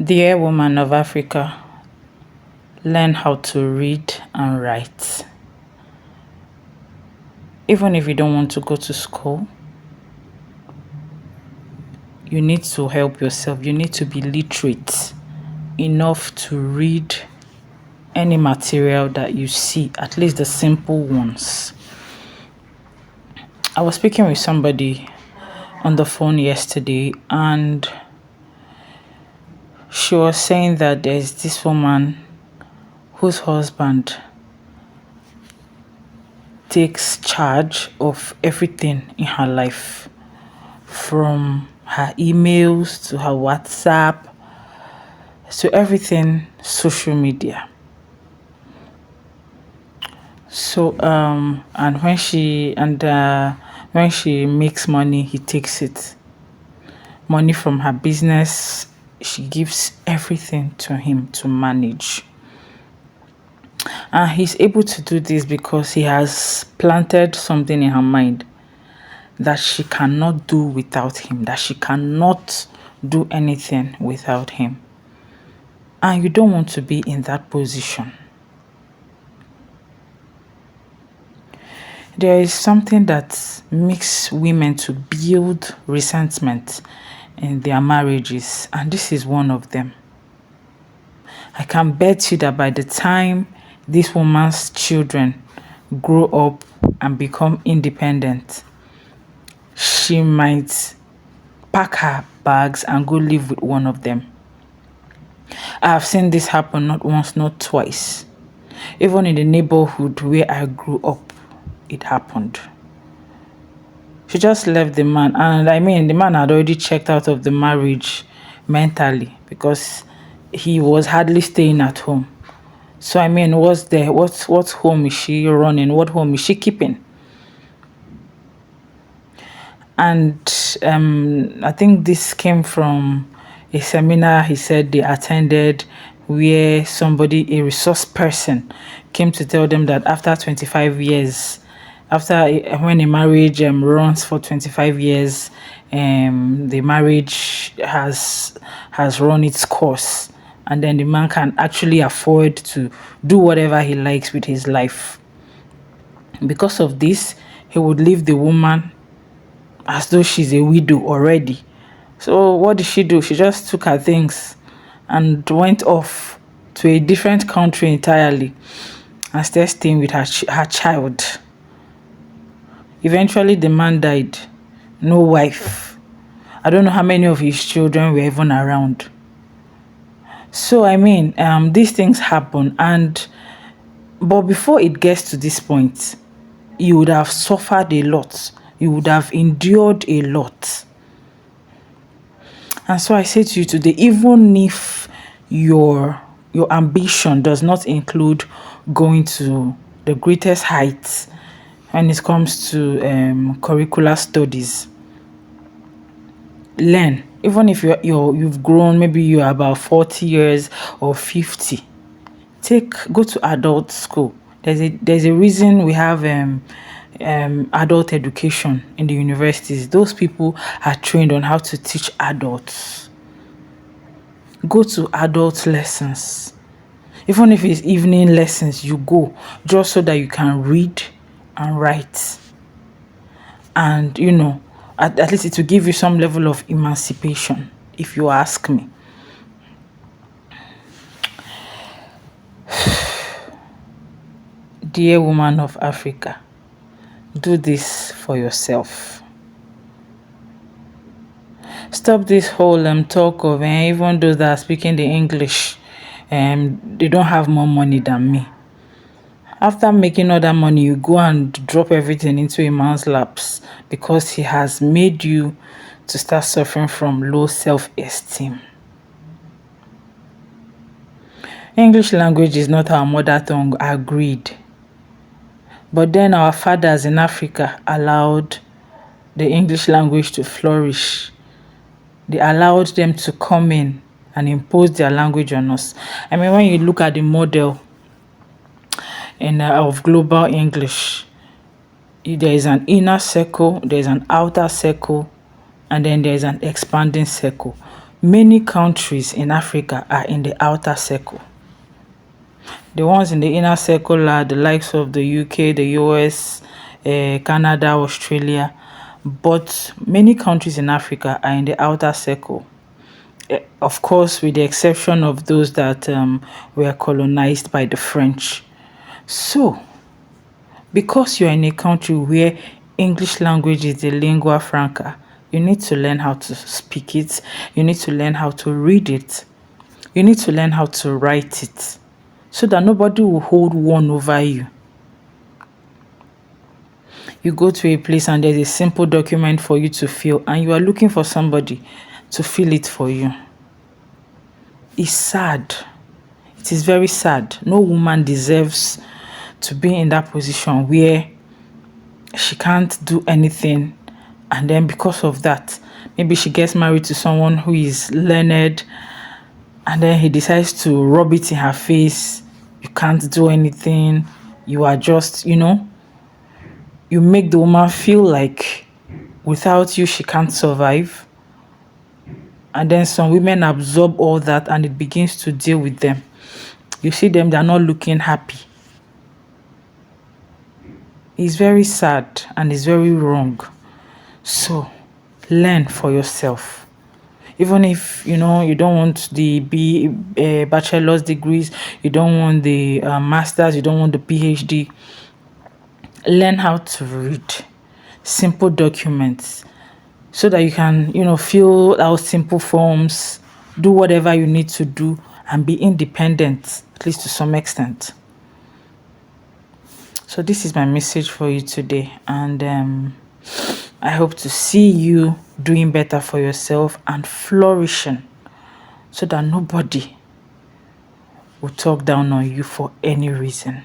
Dear woman of Africa, learn how to read and write. Even if you don't want to go to school, you need to help yourself. You need to be literate enough to read any material that you see, at least the simple ones. I was speaking with somebody on the phone yesterday, and she was saying that there's this woman whose husband takes charge of everything in her life, from her emails to her WhatsApp to everything social media. So and when she makes money, he takes it. Money from her business, she gives everything to him to manage. And he's able to do this because he has planted something in her mind that she cannot do without him, that she cannot do anything without him. And you don't want to be in that position. There is something that makes women to build resentment in their marriages, and this is one of them. I can bet you that by the time this woman's children grow up and become independent, she might pack her bags and go live with one of them. I have seen this happen not once, not twice. Even in the neighborhood where I grew up, it happened. She just left the man, and I mean, the man had already checked out of the marriage mentally because he was hardly staying at home. So I mean, what's there? What home is she running? What home is she keeping? And I think this came from a seminar he said they attended, where somebody, a resource person, came to tell them that after 25 years, when a marriage runs for 25 years, the marriage has run its course, and then the man can actually afford to do whatever he likes with his life. Because of this, he would leave the woman as though she's a widow already. So what did she do? She just took her things and went off to a different country entirely and started staying with her child. Eventually, the man died. No wife. I don't know how many of his children were even around. So, I mean, these things happen. But before it gets to this point, you would have suffered a lot. You would have endured a lot. And so I say to you today, even if your ambition does not include going to the greatest heights when it comes to curricular studies, learn. Even if you've grown, maybe you're about 40 years or 50, go to adult school. There's a reason we have adult education in the universities. Those people are trained on how to teach adults. Go to adult lessons. Even if it's evening lessons, you go just so that you can read and write. And, at least it will give you some level of emancipation, if you ask me. Dear woman of Africa, do this for yourself. Stop this whole talk of even those that are speaking the English, they don't have more money than me. After making all that money, you go and drop everything into a man's laps because he has made you to start suffering from low self-esteem. English language is not our mother tongue, agreed. But then our fathers in Africa allowed the English language to flourish. They allowed them to come in and impose their language on us. I mean, when you look at the model of global English, there is an inner circle, there is an outer circle, and then there is an expanding circle. Many countries in Africa are in the outer circle. The ones in the inner circle are the likes of the UK, the US, Canada, Australia. But many countries in Africa are in the outer circle. Of course, with the exception of those that were colonized by the French. So, because you're in a country where English language is the lingua franca, you need to learn how to speak it. You need to learn how to read it. You need to learn how to write it so that nobody will hold one over you. You go to a place and there's a simple document for you to fill, and you are looking for somebody to fill it for you. It's sad. It is very sad. No woman deserves to be in that position where she can't do anything, and then because of that, maybe she gets married to someone who is learned, and then he decides to rub it in her face. You can't do anything. You are just, you make the woman feel like without you, she can't survive. And then some women absorb all that and it begins to deal with them. You see them, they're not looking happy. It's very sad and it's very wrong. So learn for yourself. Even if you don't want the bachelor's degrees, you don't want the master's, you don't want the PhD, learn how to read simple documents so that you can fill out simple forms, do whatever you need to do, and be independent, at least to some extent. So this is my message for you today, and I hope to see you doing better for yourself and flourishing so that nobody will talk down on you for any reason.